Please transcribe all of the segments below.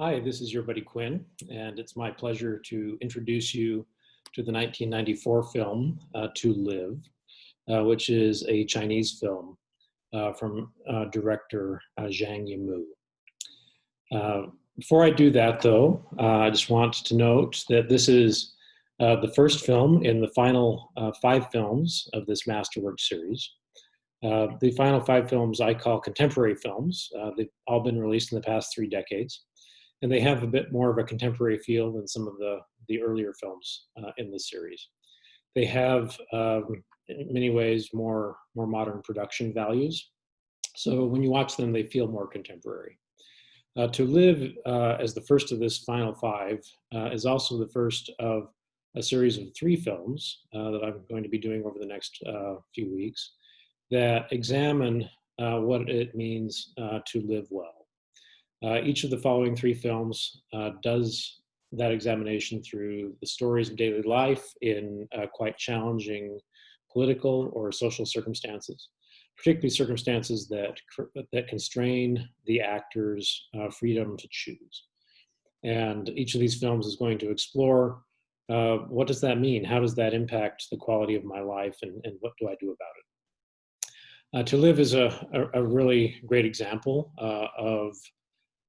Hi, this is your buddy Quinn, and it's my pleasure to introduce you to the 1994 film To Live, which is a Chinese film from director Zhang Yimou. Before I do that, though, I just want to note that this is the first film in the final 5 films of this Masterwork series. The final 5 films I call contemporary films. They've all been released in the past 3 decades, and they have a bit more of a contemporary feel than some of the earlier films in this series. They have, in many ways, more modern production values. So when you watch them, they feel more contemporary. To Live as the first of this final 5 is also the first of a series of 3 films that I'm going to be doing over the next few weeks that examine what it means to live well. Each of the following 3 films does that examination through the stories of daily life in quite challenging political or social circumstances, particularly circumstances that constrain the actor's freedom to choose. And each of these films is going to explore what does that mean? How does that impact the quality of my life, and what do I do about it? To Live is a really great example of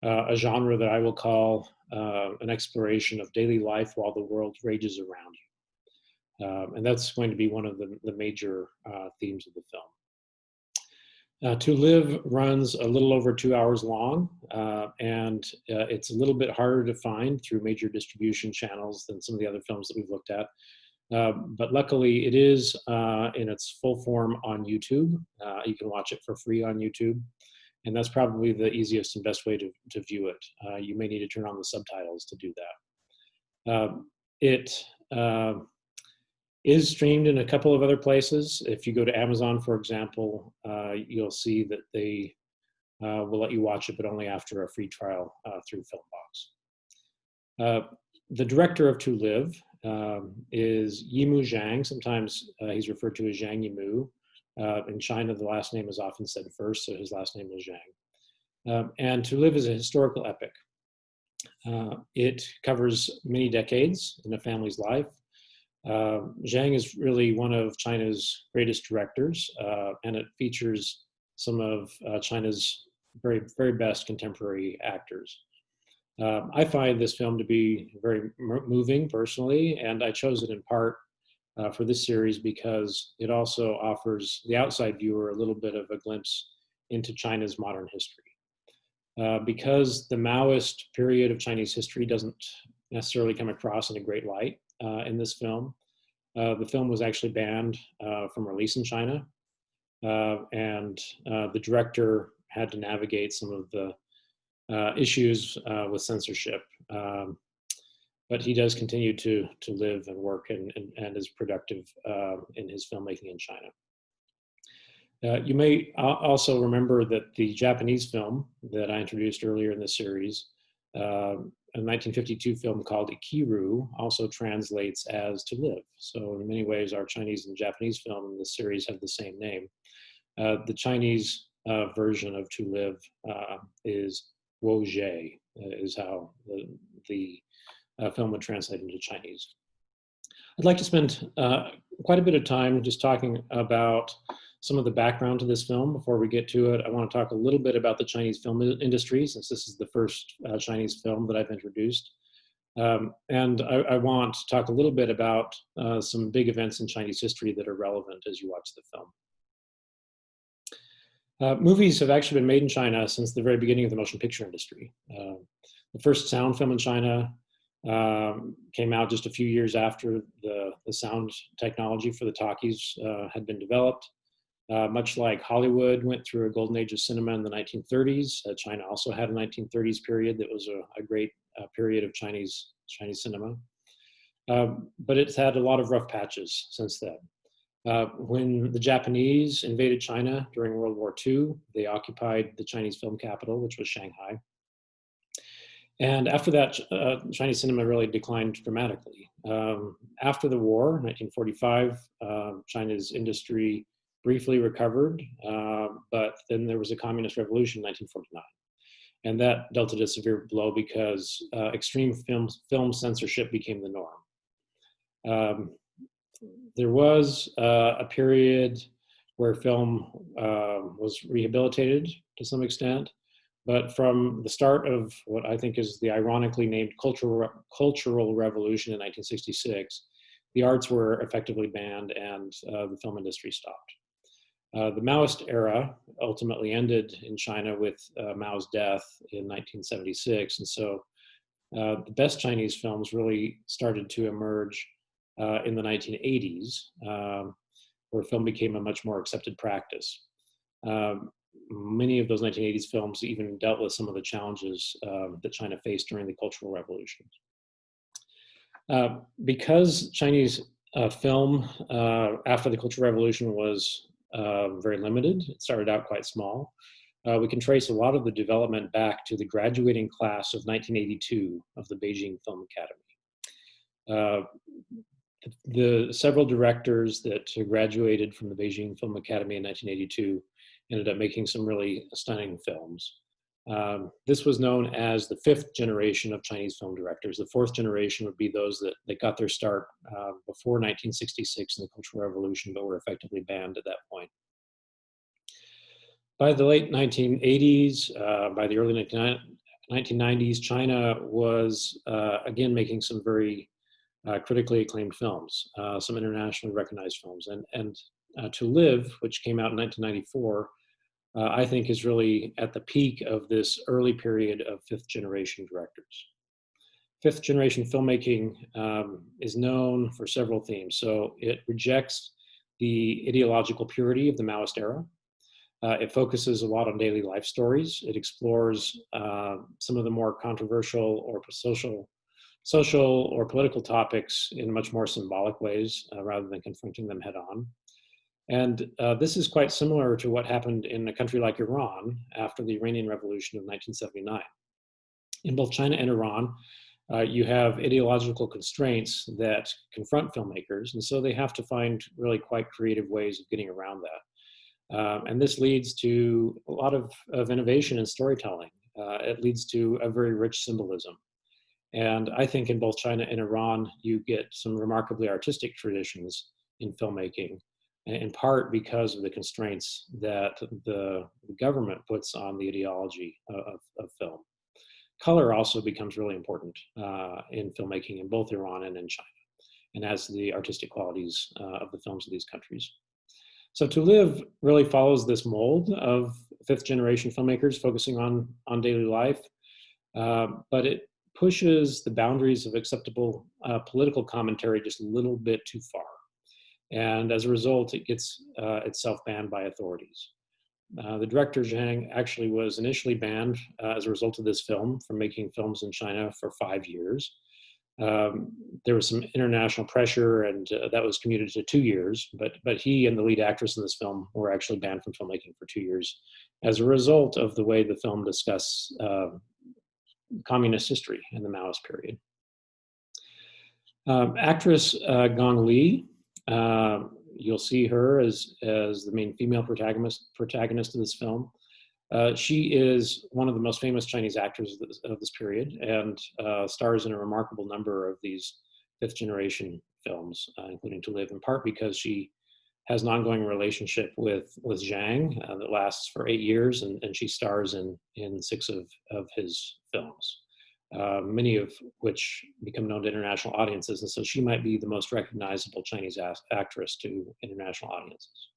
a genre that I will call an exploration of daily life while the world rages around you. And that's going to be one of the major themes of the film. To Live runs a little over 2 hours long, and it's a little bit harder to find through major distribution channels than some of the other films that we've looked at. But luckily, it is in its full form on YouTube. You can watch it for free on YouTube. And that's probably the easiest and best way to view it. You may need to turn on the subtitles to do that. It is streamed in a couple of other places. If you go to Amazon, for example, you'll see that they will let you watch it, but only after a free trial through Filmbox. The director of To Live is Yimou Zhang. Sometimes he's referred to as Zhang Yimou. In China, the last name is often said first, so his last name is Zhang. And To Live is a historical epic. It covers many decades in a family's life. Zhang is really one of China's greatest directors, and it features some of China's very, very best contemporary actors. I find this film to be very moving personally, and I chose it in part for this series because it also offers the outside viewer a little bit of a glimpse into China's modern history. Because the Maoist period of Chinese history doesn't necessarily come across in a great light in this film, the film was actually banned from release in China, and the director had to navigate some of the issues with censorship. But he does continue to live and work and is productive in his filmmaking in China. You may also remember that the Japanese film that I introduced earlier in the series, a 1952 film called Ikiru, also translates as To Live. So in many ways, our Chinese and Japanese film in this series have the same name. The Chinese version of To Live is Wo Jie, is how the film would translate into Chinese. I'd like to spend quite a bit of time just talking about some of the background to this film before we get to it. I want to talk a little bit about the Chinese film industry, since this is the first Chinese film that I've introduced. And I want to talk a little bit about some big events in Chinese history that are relevant as you watch the film. Movies have actually been made in China since the very beginning of the motion picture industry. The first sound film in China came out just a few years after the sound technology for the talkies had been developed. Much like Hollywood went through a golden age of cinema in the 1930s, China also had a 1930s period that was a great period of Chinese cinema. But it's had a lot of rough patches since then. When the Japanese invaded China during World War II, they occupied the Chinese film capital, which was Shanghai. And after that, Chinese cinema really declined dramatically. After the war, 1945, China's industry briefly recovered, but then there was a communist revolution in 1949. And that dealt it a severe blow because extreme film censorship became the norm. There was a period where film was rehabilitated to some extent, but from the start of what I think is the ironically named Cultural Revolution in 1966, the arts were effectively banned and the film industry stopped. The Maoist era ultimately ended in China with Mao's death in 1976, and so the best Chinese films really started to emerge in the 1980s, where film became a much more accepted practice. Many of those 1980s films even dealt with some of the challenges that China faced during the Cultural Revolution. Because Chinese film after the Cultural Revolution was very limited, it started out quite small, we can trace a lot of the development back to the graduating class of 1982 of the Beijing Film Academy. The several directors that graduated from the Beijing Film Academy in 1982 ended up making some really stunning films. This was known as the fifth generation of Chinese film directors. The fourth generation would be those that got their start before 1966 in the Cultural Revolution, but were effectively banned at that point. By the late 1980s, by the early 1990s, China was again making some very critically acclaimed films, some internationally recognized films. And To Live, which came out in 1994, I think is really at the peak of this early period of fifth generation directors. Fifth generation filmmaking is known for several themes. So it rejects the ideological purity of the Maoist era. It focuses a lot on daily life stories. It explores some of the more controversial or social or political topics in much more symbolic ways rather than confronting them head on. And this is quite similar to what happened in a country like Iran after the Iranian Revolution of 1979. In both China and Iran, you have ideological constraints that confront filmmakers, and so they have to find really quite creative ways of getting around that. And this leads to a lot of innovation in storytelling. It leads to a very rich symbolism. And I think in both China and Iran, you get some remarkably artistic traditions in filmmaking, in part because of the constraints that the government puts on the ideology of film. Color also becomes really important in filmmaking in both Iran and in China, and as the artistic qualities of the films of these countries. So To Live really follows this mold of fifth generation filmmakers focusing on daily life, but it pushes the boundaries of acceptable political commentary just a little bit too far. And as a result, it gets itself banned by authorities. The director Zhang actually was initially banned as a result of this film from making films in China for 5 years. There was some international pressure, and that was commuted to 2 years, but he and the lead actress in this film were actually banned from filmmaking for 2 years as a result of the way the film discussed communist history in the Maoist period. Actress Gong Li, you'll see her as the main female protagonist of this film. She is one of the most famous Chinese actors of this period and stars in a remarkable number of these fifth generation films, including To Live, in part because she has an ongoing relationship with Zhang that lasts for 8 years, and she stars in 6 of his films, many of which become known to international audiences. And so she might be the most recognizable Chinese actress to international audiences.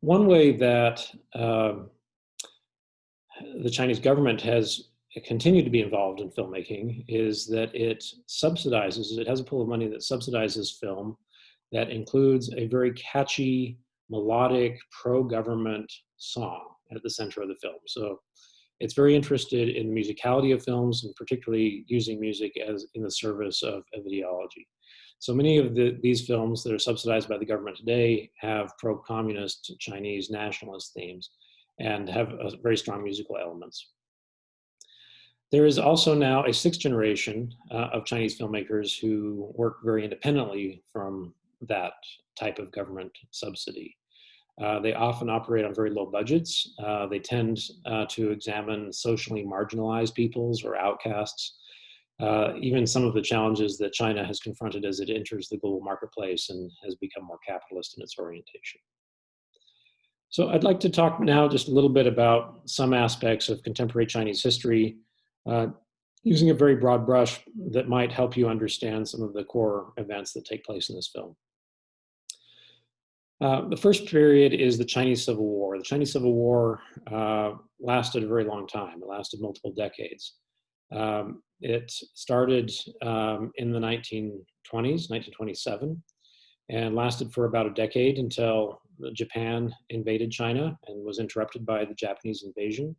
One way that the Chinese government has continued to be involved in filmmaking is that it has a pool of money that subsidizes film that includes a very catchy, melodic, pro-government song at the center of the film. So it's very interested in the musicality of films, and particularly using music as in the service of ideology. So many of these films that are subsidized by the government today have pro-communist Chinese nationalist themes and have very strong musical elements. There is also now a 6th generation of Chinese filmmakers who work very independently from that type of government subsidy. They often operate on very low budgets. They tend to examine socially marginalized peoples or outcasts. Even some of the challenges that China has confronted as it enters the global marketplace and has become more capitalist in its orientation. So I'd like to talk now just a little bit about some aspects of contemporary Chinese history, using a very broad brush that might help you understand some of the core events that take place in this film. The first period is the Chinese Civil War. The Chinese Civil War lasted a very long time. It lasted multiple decades. It started in the 1920s, 1927, and lasted for about a decade until Japan invaded China and was interrupted by the Japanese invasion.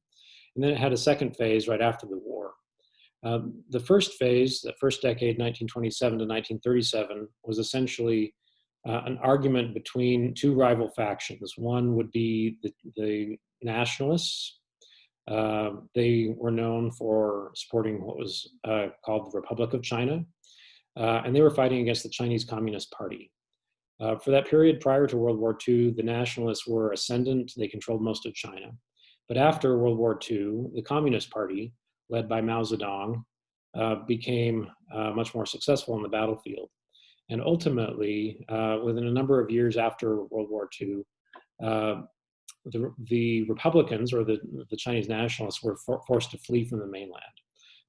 And then it had a second phase right after the war. The first phase, the first decade, 1927 to 1937, was essentially an argument between two rival factions. One would be the nationalists. They were known for supporting what was called the Republic of China, and they were fighting against the Chinese Communist Party. For that period prior to World War II, the nationalists were ascendant. They controlled most of China. But after World War II, the Communist Party, led by Mao Zedong, became much more successful on the battlefield. And ultimately, within a number of years after World War II, the Republicans, or the Chinese nationalists, were forced to flee from the mainland.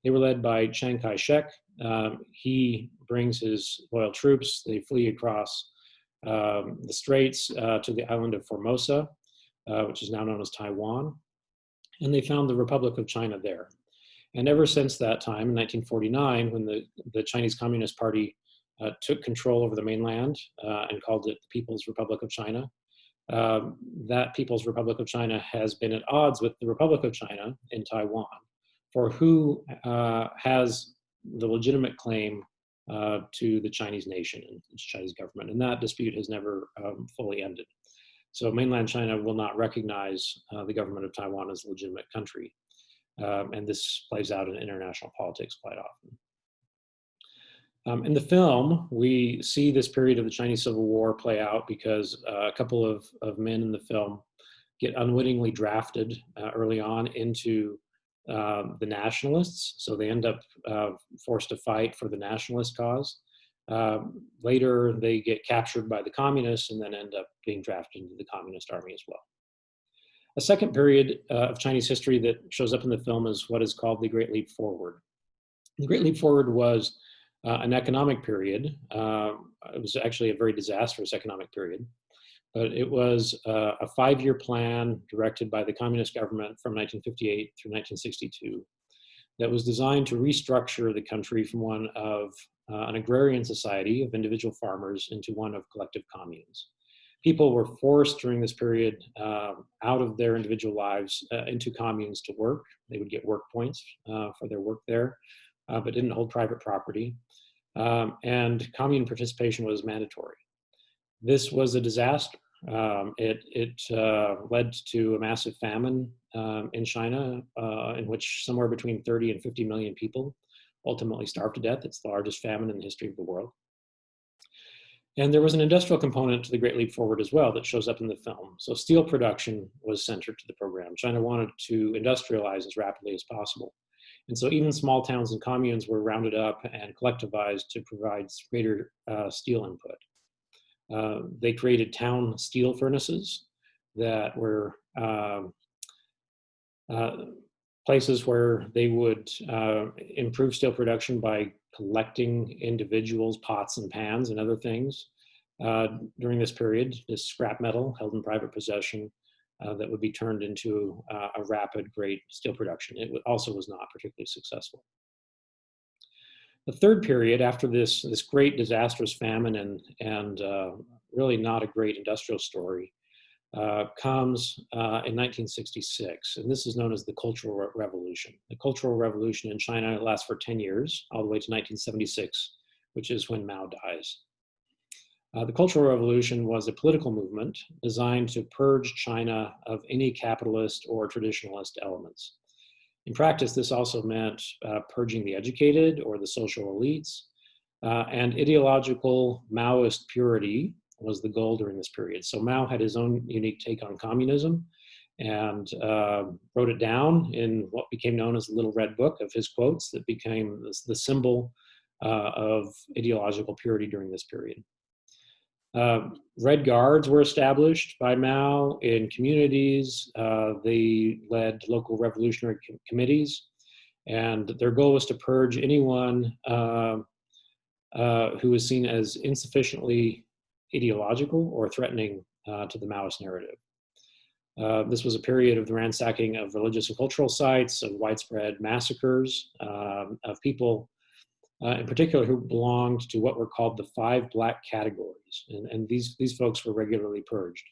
They were led by Chiang Kai-shek. He brings his loyal troops. They flee across the straits to the island of Formosa, which is now known as Taiwan. And they found the Republic of China there. And ever since that time, in 1949, when the Chinese Communist Party took control over the mainland and called it the People's Republic of China, that People's Republic of China has been at odds with the Republic of China in Taiwan for who has the legitimate claim to the Chinese nation and the Chinese government. And that dispute has never fully ended. So mainland China will not recognize the government of Taiwan as a legitimate country. And this plays out in international politics quite often. In the film, we see this period of the Chinese Civil War play out because a couple of men in the film get unwittingly drafted early on into the nationalists. So they end up forced to fight for the nationalist cause. Later, they get captured by the communists and then end up being drafted into the communist army as well. A second period of Chinese history that shows up in the film is what is called the Great Leap Forward. The Great Leap Forward was an economic period. It was actually a very disastrous economic period, but it was a 5-year plan directed by the communist government from 1958 through 1962 that was designed to restructure the country from one of an agrarian society of individual farmers into one of collective communes. People were forced during this period out of their individual lives into communes to work. They would get work points for their work there, but didn't hold private property. And commune participation was mandatory. This was a disaster. It led to a massive famine in China, in which somewhere between 30 and 50 million people ultimately starved to death. It's the largest famine in the history of the world. And there was an industrial component to the Great Leap Forward as well that shows up in the film. So steel production was centered to the program. China wanted to industrialize as rapidly as possible. And so even small towns and communes were rounded up and collectivized to provide greater steel input. They created town steel furnaces that were places where they would improve steel production by collecting individuals' pots and pans and other things. During this period, this scrap metal held in private possession that would be turned into a rapid, great steel production. It also was not particularly successful. The third period, after this great disastrous famine and really not a great industrial story, comes in 1966, and this is known as the Cultural Revolution. The Cultural Revolution in China lasts for 10 years, all the way to 1976, which is when Mao dies. The Cultural Revolution was a political movement designed to purge China of any capitalist or traditionalist elements. In practice, this also meant purging the educated or the social elites, and ideological Maoist purity was the goal during this period. So Mao had his own unique take on communism and wrote it down in what became known as the Little Red Book of his quotes that became the symbol of ideological purity during this period. Red Guards were established by Mao in communities. They led local revolutionary committees, and their goal was to purge anyone who was seen as insufficiently ideological or threatening to the Maoist narrative. This was a period of the ransacking of religious and cultural sites, of widespread massacres of people in particular who belonged to what were called the 5 black categories. And these folks were regularly purged.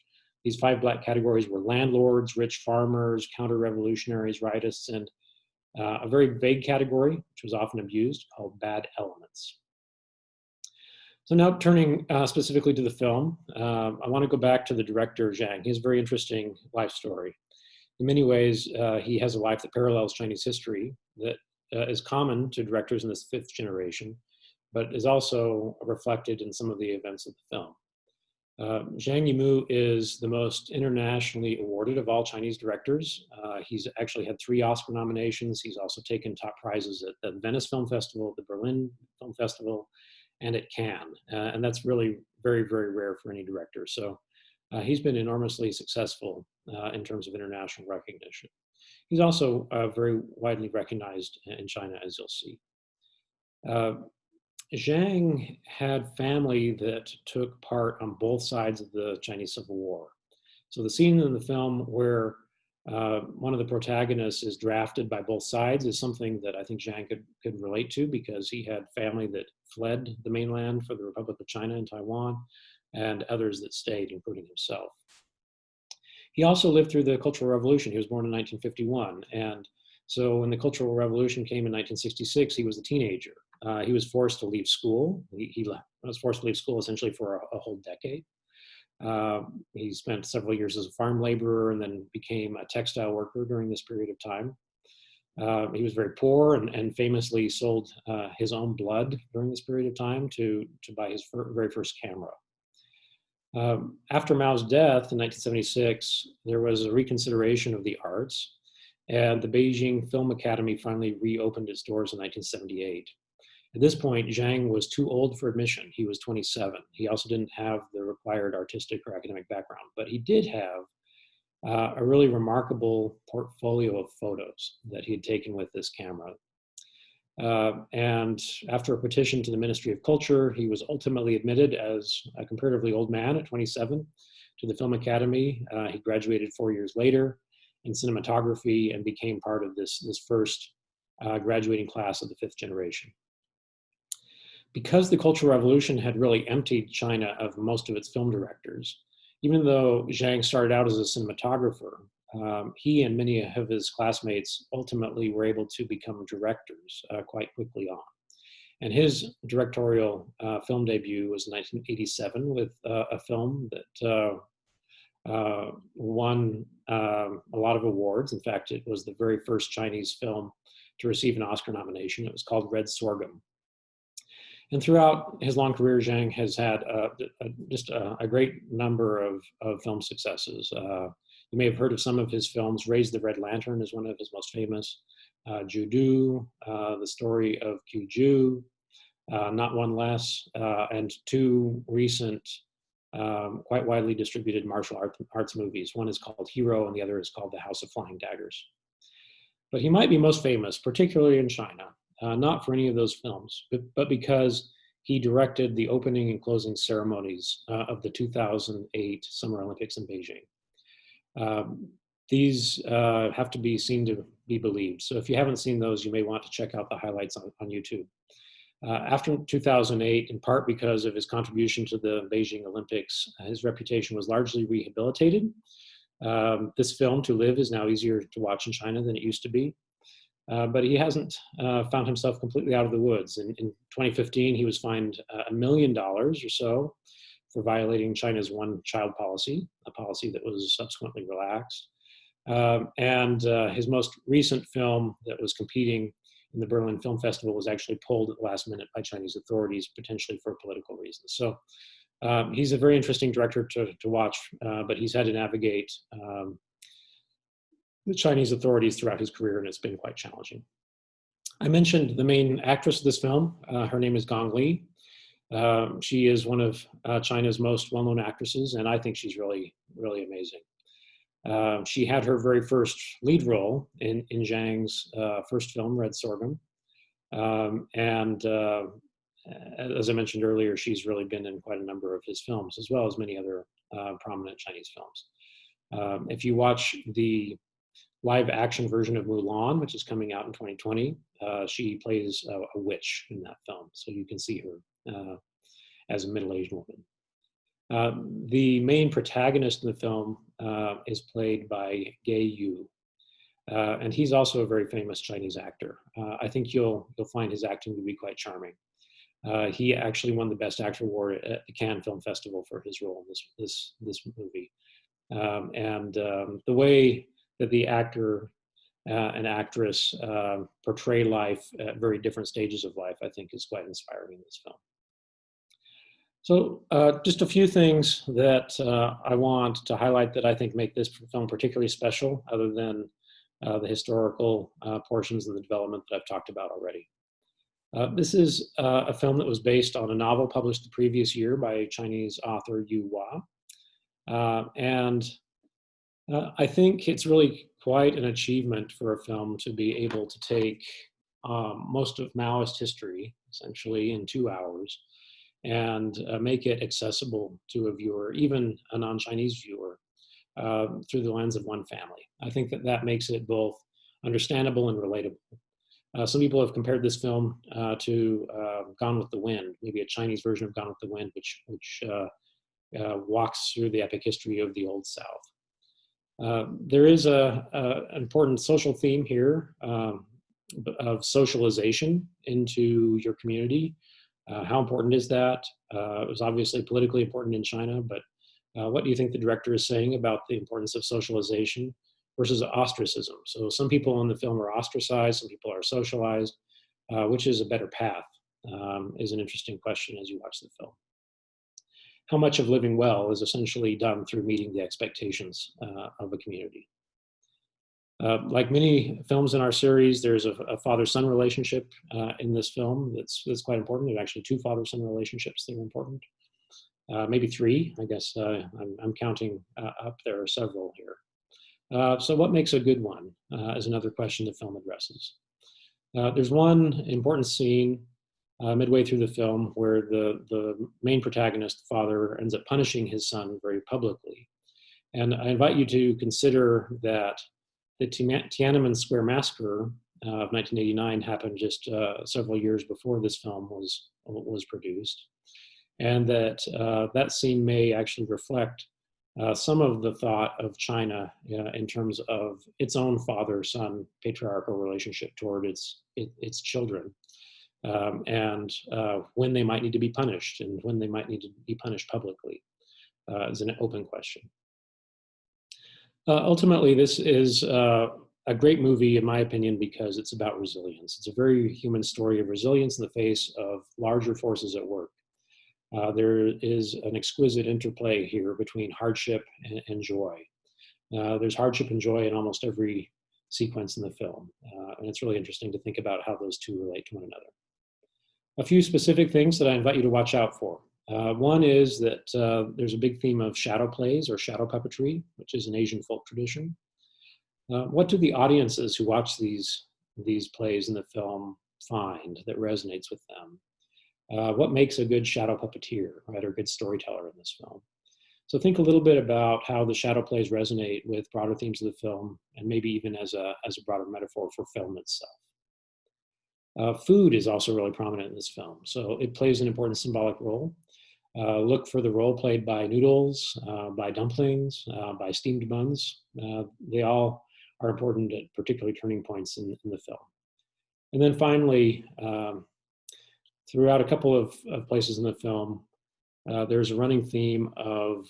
These 5 black categories were landlords, rich farmers, counter-revolutionaries, rightists, and a very vague category, which was often abused, called bad elements. So now turning specifically to the film, I want to go back to the director, Zhang. He has a very interesting life story. In many ways, he has a life that parallels Chinese history that is common to directors in this 5th generation, but is also reflected in some of the events of the film. Zhang Yimou is the most internationally awarded of all Chinese directors. He's actually had 3 Oscar nominations. He's also taken top prizes at the Venice Film Festival, the Berlin Film Festival, and at Cannes. And that's really very, very rare for any director. So he's been enormously successful in terms of international recognition. He's also very widely recognized in China, as you'll see. Zhang had family that took part on both sides of the Chinese Civil War. So the scene in the film where one of the protagonists is drafted by both sides is something that I think Zhang could relate to, because he had family that fled the mainland for the Republic of China and Taiwan, and others that stayed, including himself. He also lived through the Cultural Revolution. He was born in 1951. And so when the Cultural Revolution came in 1966, he was a teenager. He was forced to leave school. He was forced to leave school essentially for a whole decade. He spent several years as a farm laborer and then became a textile worker during this period of time. He was very poor and famously sold his own blood during this period of time to buy his very first camera. After Mao's death in 1976, there was a reconsideration of the arts, and the Beijing Film Academy finally reopened its doors in 1978. At this point, Zhang was too old for admission. He was 27. He also didn't have the required artistic or academic background, but he did have a really remarkable portfolio of photos that he had taken with this camera. And after a petition to the Ministry of Culture, he was ultimately admitted as a comparatively old man at 27 to the Film Academy. He graduated 4 years later in cinematography and became part of this first graduating class of the 5th generation. Because the Cultural Revolution had really emptied China of most of its film directors, even though Zhang started out as a cinematographer, he and many of his classmates ultimately were able to become directors quite quickly on. And his directorial film debut was in 1987 with a film that won a lot of awards. In fact, it was the very first Chinese film to receive an Oscar nomination. It was called Red Sorghum. And throughout his long career, Zhang has had just a great number of film successes. You may have heard of some of his films. Raise the Red Lantern is one of his most famous. Judu, The Story of Kyuju, Not One Less, and 2 recent, quite widely distributed martial arts movies. One is called Hero, and the other is called The House of Flying Daggers. But he might be most famous, particularly in China, not for any of those films, but because he directed the opening and closing ceremonies of the 2008 Summer Olympics in Beijing. These have to be seen to be believed. So if you haven't seen those, you may want to check out the highlights on YouTube. After 2008, in part because of his contribution to the Beijing Olympics, his reputation was largely rehabilitated. This film, To Live, is now easier to watch in China than it used to be. But he hasn't found himself completely out of the woods. In 2015, he was fined $1 million or so for violating China's one-child policy, a policy that was subsequently relaxed. And his most recent film that was competing in the Berlin Film Festival was actually pulled at the last minute by Chinese authorities, potentially for political reasons. So He's a very interesting director to watch, but he's had to navigate the Chinese authorities throughout his career, and it's been quite challenging. I mentioned the main actress of this film. Her name is Gong Li. She is one of China's most well-known actresses, and I think she's really, really amazing. She had her very first lead role in Zhang's first film, Red Sorghum. And as I mentioned earlier, she's really been in quite a number of his films, as well as many other prominent Chinese films. If you watch the live action version of Mulan, which is coming out in 2020, she plays a witch in that film. So you can see her as a middle-aged woman. The main protagonist in the film is played by Gay Yu. And he's also a very famous Chinese actor. I think you'll find his acting to be quite charming. He actually won the Best Actor award at the Cannes Film Festival for his role in this movie. The way that the actor and actress portray life at very different stages of life, I think, is quite inspiring in this film. So just a few things that I want to highlight that I think make this film particularly special, other than the historical portions and the development that I've talked about already. This is a film that was based on a novel published the previous year by Chinese author Yu Hua. I think it's really quite an achievement for a film to be able to take most of Maoist history, essentially in 2 hours, and make it accessible to a viewer, even a non-Chinese viewer, through the lens of one family. I think that makes it both understandable and relatable. Some people have compared this film to Gone with the Wind, maybe a Chinese version of Gone with the Wind, which walks through the epic history of the Old South. There is an important social theme here of socialization into your community. How important is that? It was obviously politically important in China, but what do you think the director is saying about the importance of socialization versus ostracism? So some people in the film are ostracized, some people are socialized. Which is a better path is an interesting question as you watch the film. How much of living well is essentially done through meeting the expectations of a community. Like many films in our series, there's a father-son relationship in this film that's quite important. There are actually 2 father-son relationships that are important. Maybe 3, I guess. I'm counting up. There are several here. So what makes a good one is another question the film addresses. There's one important scene midway through the film where the main protagonist, father, ends up punishing his son very publicly. And I invite you to consider that the Tiananmen Square massacre of 1989 happened just several years before this film was produced. And that that scene may actually reflect some of the thought of China in terms of its own father-son patriarchal relationship toward its children, and when they might need to be punished and when they might need to be punished publicly is an open question. Ultimately, this is a great movie, in my opinion, because it's about resilience. It's a very human story of resilience in the face of larger forces at work. There is an exquisite interplay here between hardship and joy. There's hardship and joy in almost every sequence in the film. And it's really interesting to think about how those two relate to one another. A few specific things that I invite you to watch out for. One is that there's a big theme of shadow plays or shadow puppetry, which is an Asian folk tradition. What do the audiences who watch these plays in the film find that resonates with them? What makes a good shadow puppeteer, right, or a good storyteller in this film? So think a little bit about how the shadow plays resonate with broader themes of the film, and maybe even as a broader metaphor for film itself. Food is also really prominent in this film, so it plays an important symbolic role. Look for the role played by noodles, by dumplings, by steamed buns. They all are important at particular turning points in the film. And then finally, throughout a couple of places in the film, there's a running theme of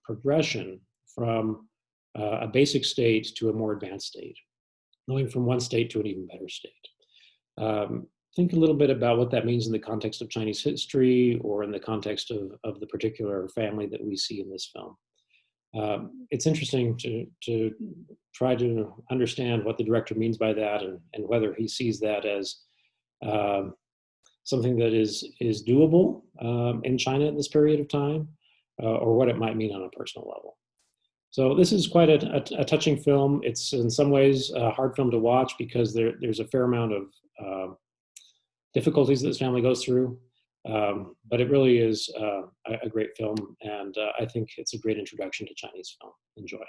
progression from a basic state to a more advanced state, going from one state to an even better state. think a little bit about what that means in the context of Chinese history or in the context of the particular family that we see in this film. It's interesting to try to understand what the director means by that, and whether he sees that as um, something that is doable in China at this period of time, or what it might mean on a personal level. So this is quite a touching film. It's in some ways a hard film to watch because there's a fair amount of difficulties that this family goes through. But it really is a great film, and I think it's a great introduction to Chinese film. Enjoy.